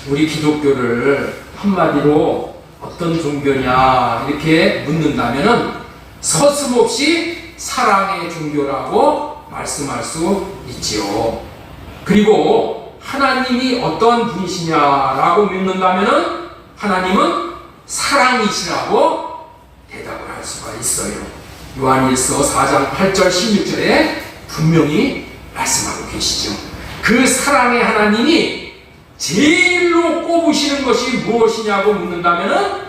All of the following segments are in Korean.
우리 기독교를 한마디로 어떤 종교냐 이렇게 묻는다면은 서슴없이 사랑의 종교라고 말씀할 수 있지요. 그리고 하나님이 어떤 분이시냐라고 묻는다면은 하나님은 사랑이시라고 대답을 할 수가 있어요. 요한일서 4장 8절 16절에 분명히 말씀하고 계시죠. 그 사랑의 하나님이 제일로 꼽으시는 것이 무엇이냐고 묻는다면은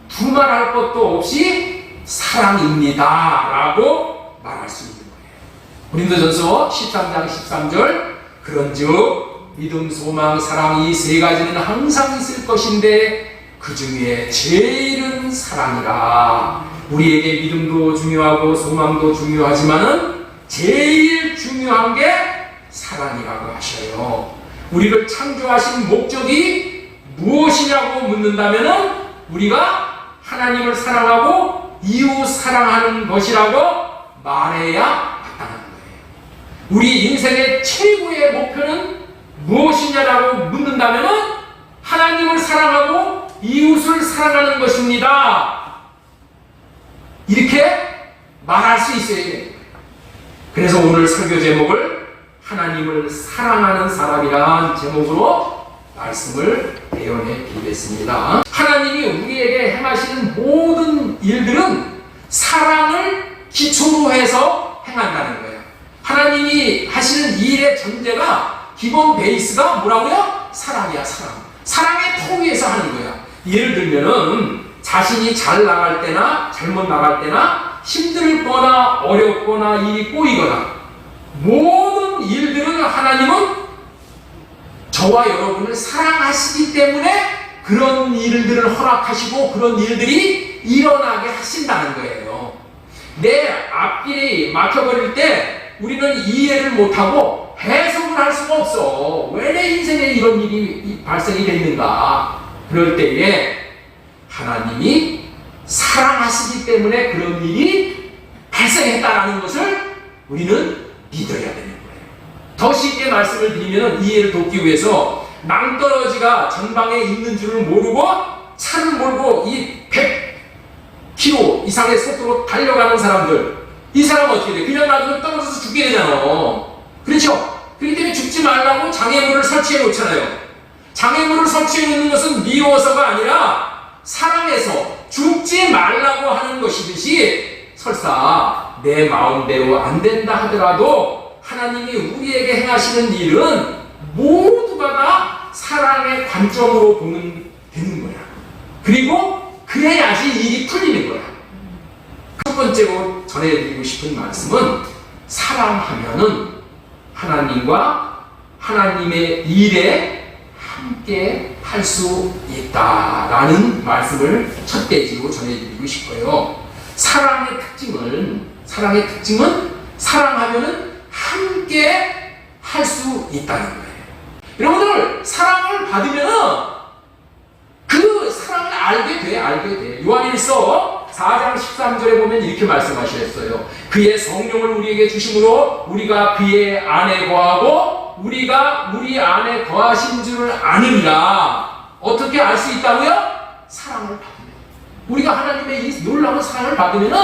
두말할 것도 없이 사랑입니다 라고 말할 수 있는 거예요. 고린도전서 13장 13절 그런즉 믿음, 소망, 사랑 이 세 가지는 항상 있을 것인데 그 중에 제일은 사랑이라. 우리에게 믿음도 중요하고 소망도 중요하지만은 제일 중요한 게 사랑이라고 하셔요. 우리를 창조하신 목적이 무엇이냐고 묻는다면은 우리가 하나님을 사랑하고 이웃 사랑하는 것이라고 말해야 마땅한 거예요. 우리 인생의 최고의 목표는 무엇이냐라고 묻는다면은 하나님을 사랑하고 이웃을 사랑하는 것입니다. 이렇게 말할 수 있어야 돼요. 그래서 오늘 설교 제목을 하나님을 사랑하는 사람이란 제목으로 말씀을 대연해 드리겠습니다. 하나님이 우리에게 행하시는 모든 일들은 사랑을 기초로 해서 행한다는 거예요. 하나님이 하시는 일의 전제가 기본 베이스가 뭐라고요? 사랑이야, 사랑. 사랑의 통해서 하는 거야. 예를 들면은 자신이 잘 나갈 때나 잘못 나갈 때나 힘들거나 어렵거나 일이 꼬이거나 모든 일들은 하나님은 저와 여러분을 사랑하시기 때문에 그런 일들을 허락하시고 그런 일들이 일어나게 하신다는 거예요. 내 앞길이 막혀버릴 때 우리는 이해를 못하고 해석을 할 수가 없어. 왜 내 인생에 이런 일이 발생이 됐는가? 그럴 때에 하나님이 사랑하시기 때문에 그런 일이 발생했다라는 것을 우리는 믿어야 되는 거예요. 더 쉽게 말씀을 드리면 이해를 돕기 위해서 낭떠러지가 전방에 있는 줄을 모르고 차를 몰고 이 100km 이상의 속도로 달려가는 사람들, 이 사람은 어떻게 돼? 그냥 놔두면 떨어져서 죽게 되잖아. 그렇죠? 그렇기 때문에 죽지 말라고 장애물을 설치해 놓잖아요. 장애물을 설치해 놓는 것은 미워서가 아니라 사랑해서 죽지 말라고 하는 것이듯이 설사 내 마음대로 안 된다 하더라도 하나님이 우리에게 행하시는 일은 모두가 다 사랑의 관점으로 보면 되는 거야. 그리고 그래야지 일이 풀리는 거야. 첫 번째로 전해드리고 싶은 말씀은 사랑하면은 하나님과 하나님의 일에 함께 할 수 있다라는 말씀을 첫 대지로 전해드리고 싶어요. 사랑의 특징은 사랑하면은 함께 할 수 있다는 거예요. 여러분들 사랑을 받으면은 그 사랑을 알게 돼. 요한일서 4장 13절에 보면 이렇게 말씀하셨어요. 그의 성령을 우리에게 주심으로 우리가 그의 안에 거하고 우리가 우리 안에 거하신 줄을 아느니라. 어떻게 알 수 있다고요? 사랑을 받으면. 우리가 하나님의 이 놀라운 사랑을 받으면은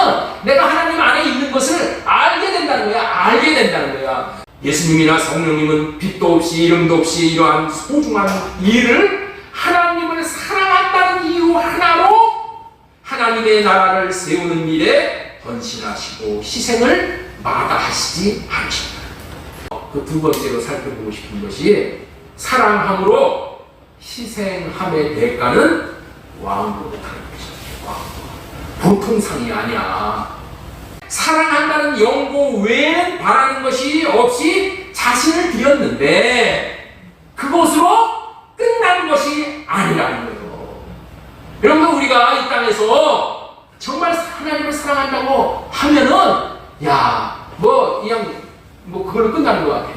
내가 하나님 안에 있는 것을 알게 된다는 거야. 예수님이나 성령님은 빛도 없이 이름도 없이 이러한 소중한 일을 하나님을 사랑한다는 이유 하나로 하나님의 나라를 세우는 일에 헌신하시고 희생을 마다하시지 않으신다. 그 두 번째로 살펴보고 싶은 것이 사랑함으로 희생함의 대가는 왕국이라는 것이다. 보통 상이 아니야. 사랑한다는 연고 외에는 바라는 것이 없이 자신을 드렸는데 그것으로 끝나는 것이 아니라는 거예요. 여러분 우리가 이 땅에서 정말 하나님을 사랑한다고 하면은 그걸로 끝나는 것 같아.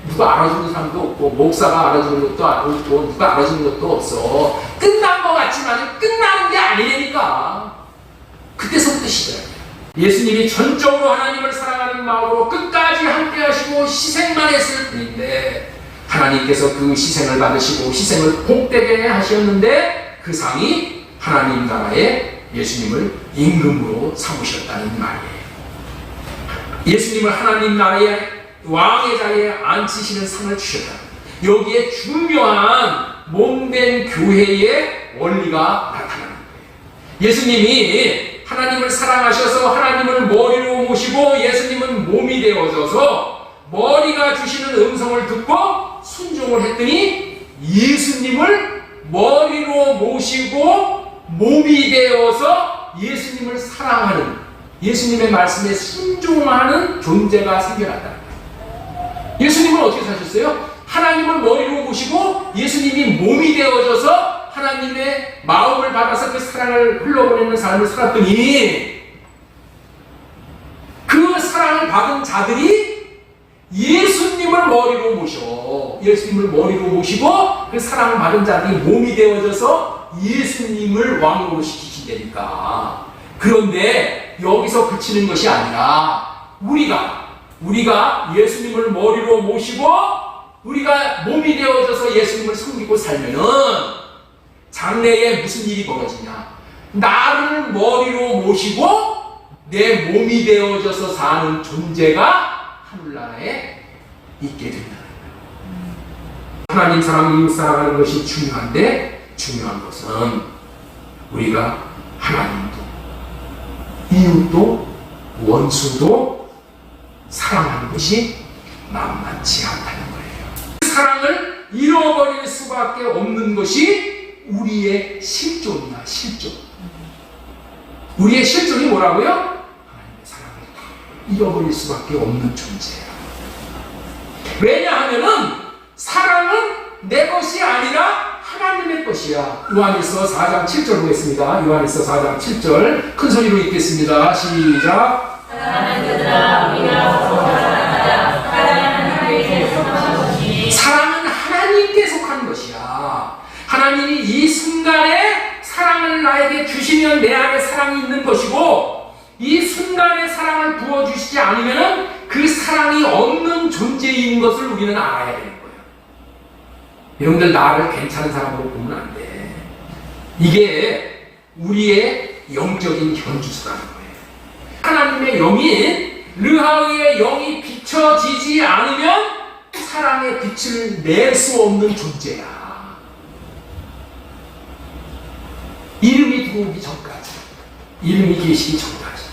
누가 알아주는 사람도 없고 목사가 알아주는 것도 없고 누가 알아주는 것도 없어. 끝난 것 같지만 끝나는 게 아니니까 그때서부터 시작이야. 예수님이 전적으로 하나님을 사랑하는 마음으로 끝까지 함께 하시고 희생만 했을 뿐인데 하나님께서 그 희생을 받으시고 희생을 복되게 하셨는데 그 상이 하나님 나라에 예수님을 임금으로 삼으셨다는 말이에요. 예수님을 하나님 나라의 왕의 자리에 앉히시는 상을 주셨다. 여기에 중요한 몸된 교회의 원리가 나타나는 거예요. 예수님이 하나님을 사랑하셔서 하나님을 머리로 모시고 예수님은 몸이 되어져서 머리가 주시는 음성을 듣고 순종을 했더니 예수님을 머리로 모시고 몸이 되어서 예수님을 사랑하는, 예수님의 말씀에 순종하는 존재가 생겨났다는 거예요. 예수님은 어떻게 사셨어요? 하나님을 머리로 모시고 예수님이 몸이 되어져서 하나님의 마음을 받아서 그 사랑을 흘러보내는 삶을 살았더니 그 사랑을 받은 자들이 예수님을 머리로 모셔, 예수님을 머리로 모시고 그 사랑을 받은 자들이 몸이 되어져서 예수님을 왕으로 시키신다니까. 그런데 여기서 그치는 것이 아니라 우리가 예수님을 머리로 모시고 우리가 몸이 되어져서 예수님을 섬기고 살면은 장래에 무슨 일이 벌어지냐? 나를 머리로 모시고 내 몸이 되어져서 사는 존재가 하늘나라에 있게 된다는 거예요. 하나님 사랑, 이웃 사랑하는 것이 중요한데 중요한 것은 우리가 하나님도 이웃도 원수도 사랑하는 것이 만만치 않다는 거예요. 그 사랑을 잃어버릴 수밖에 없는 것이 우리의 실존이야, 실존. 우리의 실존이 뭐라고요? 하나님의 사랑을 잃어버릴 수밖에 없는 존재야. 왜냐하면은 사랑은 내 것이 아니라 하나님의 것이야. 요한일서 4장 7절 보겠습니다. 요한일서 4장 7절 큰 소리로 읽겠습니다. 시작. 사랑하는 그들아, 우리가 서로 사랑하자. 사랑은 하나님께 속한 것이니. 사랑은 하나님께 속한 것이야. 하나님이 이 순간에 사랑을 나에게 주시면 내 안에 사랑이 있는 것이고, 이 순간에 사랑을 부어주시지 않으면 그 사랑이 없는 존재인 것을 우리는 알아야 되는 거예요. 여러분들, 나를 괜찮은 사람으로 보면 안 돼. 이게 우리의 영적인 현주소라는 거예요. 하나님의 영인 르하의의 영이 비춰지지 않으면 사랑의 빛을 낼 수 없는 존재야. 이름이 들어오기 전까지, 이름이 계시기 전까지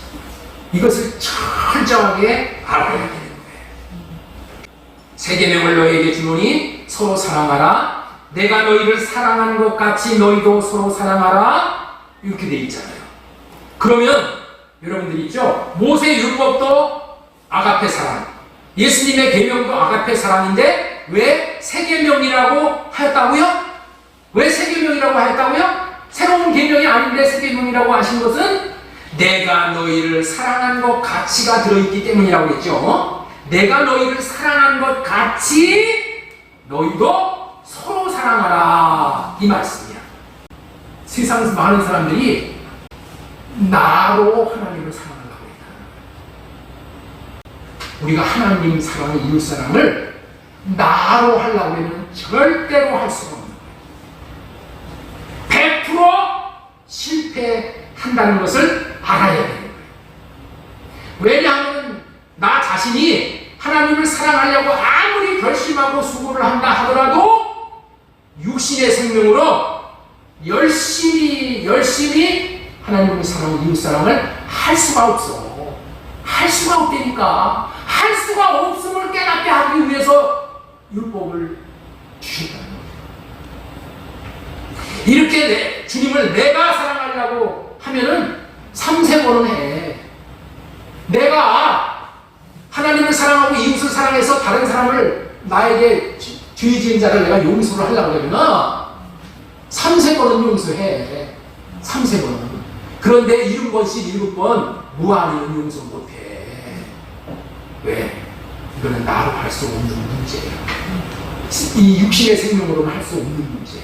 이것을 철저하게 알아야 되는 거예요. 새 계명을 너희에게 주노니 서로 사랑하라. 내가 너희를 사랑한 것 같이 너희도 서로 사랑하라. 이렇게 돼 있잖아요. 그러면 여러분들 있죠? 모세 율법도 아가페 사랑, 예수님의 계명도 아가페 사랑인데 왜 새 계명이라고 하였다고요? 왜 새 계명이라고 하였다고요? 새로운 계명이 아닌데 새 계명이라고 하신 것은 내가 너희를 사랑한 것 같이가 들어있기 때문이라고 했죠. 내가 너희를 사랑한 것 같이 너희도 서로 사랑하라, 이 말씀이야. 세상 많은 사람들이 나로 하나님을 사랑하려고 했다. 우리가 하나님 사랑을, 이웃 사랑을 나로 하려고 하면 절대로 할 수가 없는 거예요. 100% 실패한다는 것을 알아야 되는 거예요. 왜냐하면 나 자신이 하나님을 사랑하려고 아무리 결심하고 수고를 한다 하더라도 육신의 생명으로 열심히 하나님의 사랑, 이웃 사랑을 할 수가 없어. 할 수가 없다니까. 할 수가 없음을 깨닫게 하기 위해서 율법을 주셨다는 거예요. 이렇게 주님을 내가 사랑하려고 하면은 3세번은 해. 내가 하나님을 사랑하고 이웃을 사랑해서 다른 사람을, 나에게 죄 지은 자를 내가 용서를 하려고 하면 3세번은 용서해. 3세번은. 그런데 70번씩 7번 무한히는 용서 못해. 왜? 이거는 나로 할 수 없는 문제야. 이 육신의 생명으로는 할 수 없는 문제야.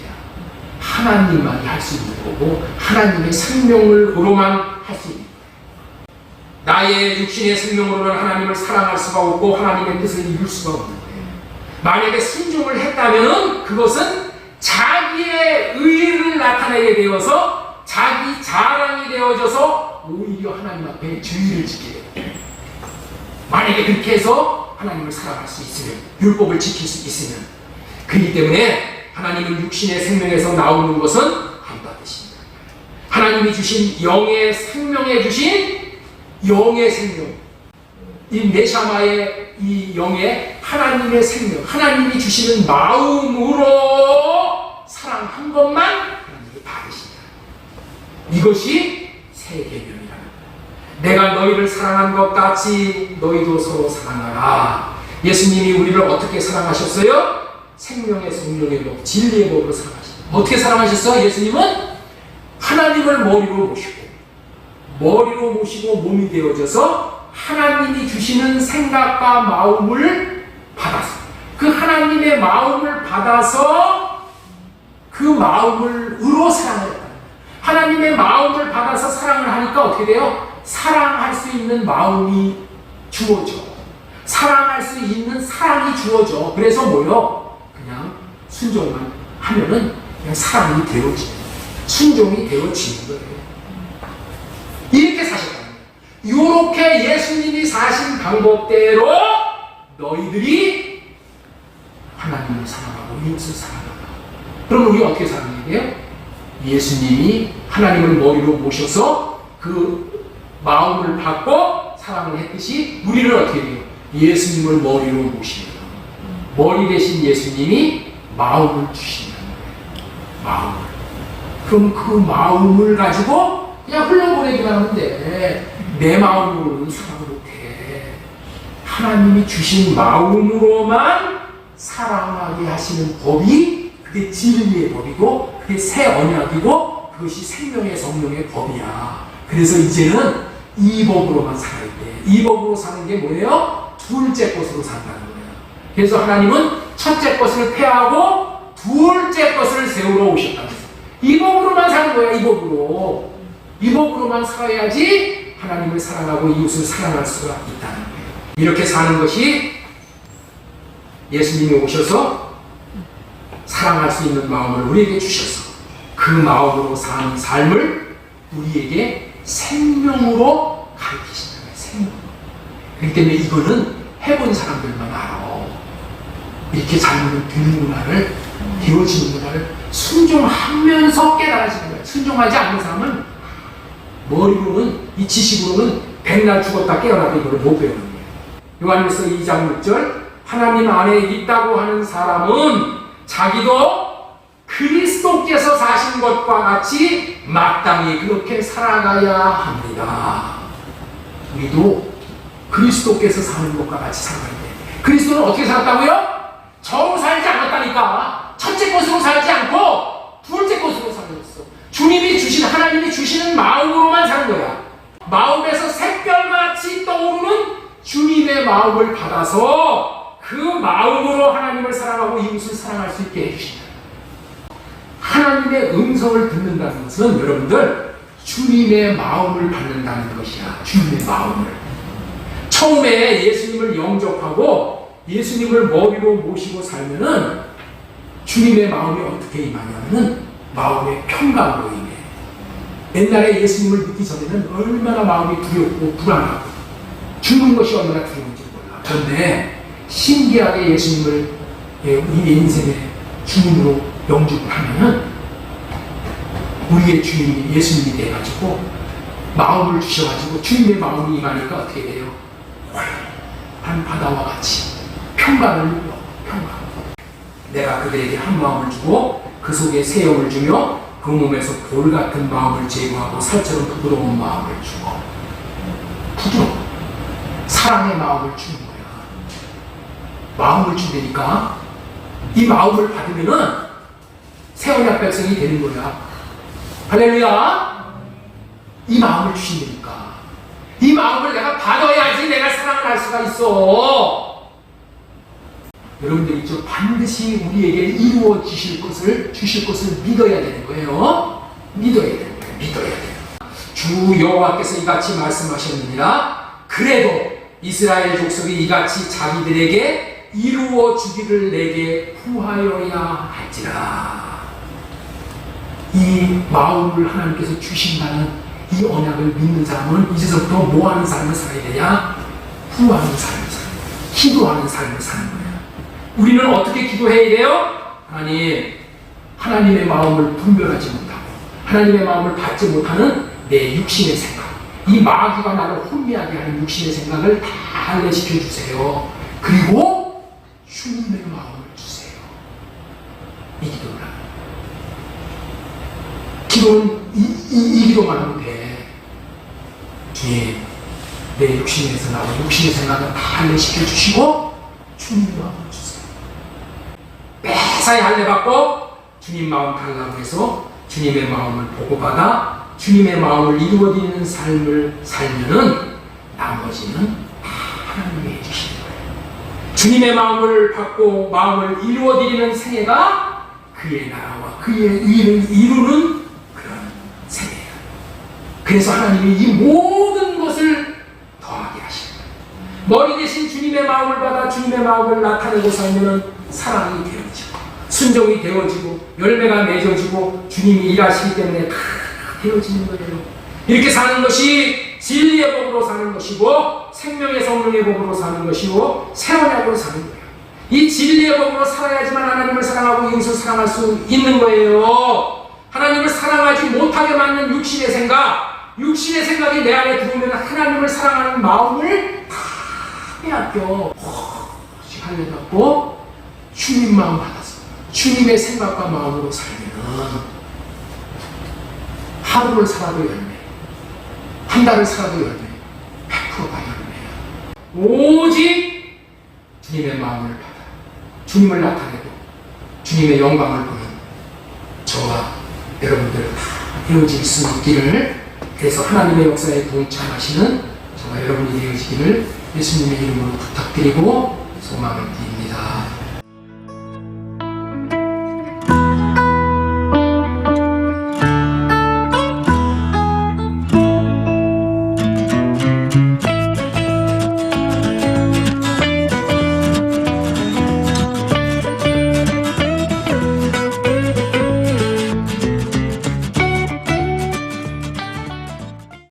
하나님만이 할 수 있는 거고 하나님의 생명으로만 할 수 있는 거야. 나의 육신의 생명으로는 하나님을 사랑할 수가 없고 하나님의 뜻을 이룰 수가 없는 거예요. 만약에 순종을 했다면 그것은 자기의 의를 나타내게 되어서 자기 자랑이 되어져서 오히려 하나님 앞에 죄를 짓게 돼요. 만약에 그렇게 해서 하나님을 사랑할 수 있으면, 율법을 지킬 수 있으면, 그렇기 때문에 하나님은 육신의 생명에서 나오는 것은 안 받으십니다. 하나님이 주신 영의 생명에 주신 영의 생명, 이 네샤마의 이 영의 하나님의 생명, 하나님이 주시는 마음으로 사랑한 것만 하나님이 받으신다. 이것이 새 계명이라. 내가 너희를 사랑한 것 같이 너희도 서로 사랑하라. 예수님이 우리를 어떻게 사랑하셨어요? 생명의 성령의 법, 진리의 법으로 사랑하셨어요. 어떻게 사랑하셨어요? 예수님은 하나님을 머리로 모시고 몸이 되어져서 하나님이 주시는 생각과 마음을 받아서, 그 하나님의 마음을 받아서 그 마음으로 사랑을 했다. 하나님의 마음을 받아서 사랑을 하니까 어떻게 돼요? 사랑할 수 있는 마음이 주어져. 사랑할 수 있는 사랑이 주어져. 그래서 뭐요? 그냥 순종만 하면은 그냥 사랑이 되어지는, 순종이 되어지는 거예요. 이렇게 사셨다. 이렇게 예수님이 사신 방법대로 너희들이 하나님을 사랑하고 이웃을 사랑하라. 그럼 우리가 어떻게 사랑해야 돼요? 예수님이 하나님을 머리로 모셔서 그 마음을 받고 사랑을 했듯이 우리를 어떻게 해요? 예수님을 머리로 모시는, 머리 대신 예수님이 마음을 주시는 거예요. 마음을. 그럼 그 마음을 가지고 그냥 흘러보내기만 하면 돼. 내 마음으로는 사랑을 못해. 하나님이 주신 마음으로만 사랑하게 하시는 법이, 그게 진리의 법이고, 그게 새 언약이고, 그것이 생명의 성령의 법이야. 그래서 이제는 이 법으로만 살아야 돼. 이 법으로 사는 게 뭐예요? 둘째 것으로 산다는 거예요. 그래서 하나님은 첫째 것을 폐하고 둘째 것을 세우러 오셨다면서. 이 법으로만 사는 거야. 이 법으로. 이 법으로만 살아야지 하나님을 사랑하고 이웃을 사랑할 수가 있다는 거예요. 이렇게 사는 것이 예수님이 오셔서 사랑할 수 있는 마음을 우리에게 주셔서 그 마음으로 사는 삶을 우리에게 생명으로 가르치신다는 거예요. 생명. 그렇기 때문에 이거는 해본 사람들만 알아. 이렇게 잘못 되는구나를, 되어지는구나를 순종하면서 깨달아지는 거예요. 순종하지 않는 사람은 머리로는, 이 지식으로는 백날 죽었다 깨어나도 이걸 못 배우는 거예요. 요한일서 2장 6절, 하나님 안에 있다고 하는 사람은 자기도 그리스도께서 사신 것과 같이 마땅히 그렇게 살아가야 합니다. 우리도 그리스도께서 사는 것과 같이 살아가야 돼. 그리스도는 어떻게 살았다고요? 저로 살지 않았다니까. 첫째 것으로 살지 않고 둘째 것으로 살았어. 주님이 주신, 하나님이 주시는 마음으로만 사는 거야. 마음에서 샛별같이 떠오르는 주님의 마음을 받아서 그 마음으로 하나님을 사랑하고 이웃을 사랑할 수 있게 해주신다. 하나님의 음성을 듣는다는 것은 여러분들 주님의 마음을 받는다는 것이야. 주님의 마음을. 처음에 예수님을 영접하고 예수님을 머리로 모시고 살면은 주님의 마음이 어떻게 임하냐면은 마음의 평강으로 임해. 옛날에 예수님을 믿기 전에는 얼마나 마음이 두렵고 불안하고 죽는 것이 얼마나 두려운지 몰라. 그런데 신기하게 예수님을 우리의 인생의 주님으로 영접을 하면은 우리의 주님이 예수님이 돼가지고 마음을 주셔가지고 주님의 마음이 임하니까 어떻게 돼요? 한 바다와 같이 평강을 누려. 평강. 내가 그들에게 한 마음을 주고 그 속에 새 영을 주며 그 몸에서 돌 같은 마음을 제거하고 살처럼 부드러운 마음을 주고, 부드러운 사랑의 마음을 주는 거야. 마음을 준다니까 이 마음을 받으면은 새 언약 백성이 되는 거야. 할렐루야. 이 마음을 주신다니까. 이 마음을 내가 받아야지 내가 사랑을 할 수가 있어. 여러분들이 좀 반드시 우리에게 이루어지실 것을, 주실 것을 믿어야 되는 거예요. 믿어야 되는 거예요. 믿어야 돼요. 주 여호와께서 이같이 말씀하셨느니라. 그래도 이스라엘 족속이 이같이 자기들에게 이루어 주기를 내게 구하여야 할지라. 이 마음을 하나님께서 주신다는 이 언약을 믿는 사람은 이제부터 뭐 하는 삶을 살아야 되냐? 구하는 삶을 살아야 돼요. 기도하는 삶을 사는 거예요. 우리는 어떻게 기도해야 돼요? 하나님의 마음을 분별하지 못하고 하나님의 마음을 받지 못하는 내 육신의 생각, 이 마귀가 나를 혼미하게 하는 육신의 생각을 다 할례시켜 주세요. 그리고 주님의 마음을 주세요. 이 기도를 하는 기도는 이 기도만 하면 돼. 주님, 내 육신에서 나온 육신의 생각을 다 할례시켜 주시고 주님의 마음을 주세요. 매사에 할례 받고 주님 마음 달라고 해서 주님의 마음을 보고받아 주님의 마음을 이루어지는 삶을 살면은 나머지는 다 하나님이 해주시는 거예요. 주님의 마음을 받고 마음을 이루어드리는 생애가 그의 나라와 그의 의를 이루는 그런 생애예요. 그래서 하나님이 이 모든 것을 더하게 하시는 거예요. 머리 대신 주님의 마음을 받아 주님의 마음을 나타내고 살면은 사랑이 되어지고 순종이 되어지고 열매가 맺어지고 주님이 일하시기 때문에 다 되어지는 거예요. 이렇게 사는 것이 진리의 법으로 사는 것이고 생명의 성령의 법으로 사는 것이고 새 언약으로 사는 거예요. 이 진리의 법으로 살아야지만 하나님을 사랑하고 이웃을 사랑할 수 있는 거예요. 하나님을 사랑하지 못하게 만든 육신의 생각이 내 안에 들어오면 하나님을 사랑하는 마음을 다 빼앗겨. 할례 받고 주님 마음 받아서 주님의 생각과 마음으로 살면 하루를 살아도 열매, 한 달을 살아도 열매, 100%가 열매야. 오직 주님의 마음을 받아 주님을 나타내고 주님의 영광을 보는 저와 여러분들 다 되어질 수 있기를, 그래서 하나님의 역사에 동참하시는 저와 여러분이 되어지기를 예수님의 이름으로 부탁드리고 소망을 드립니다.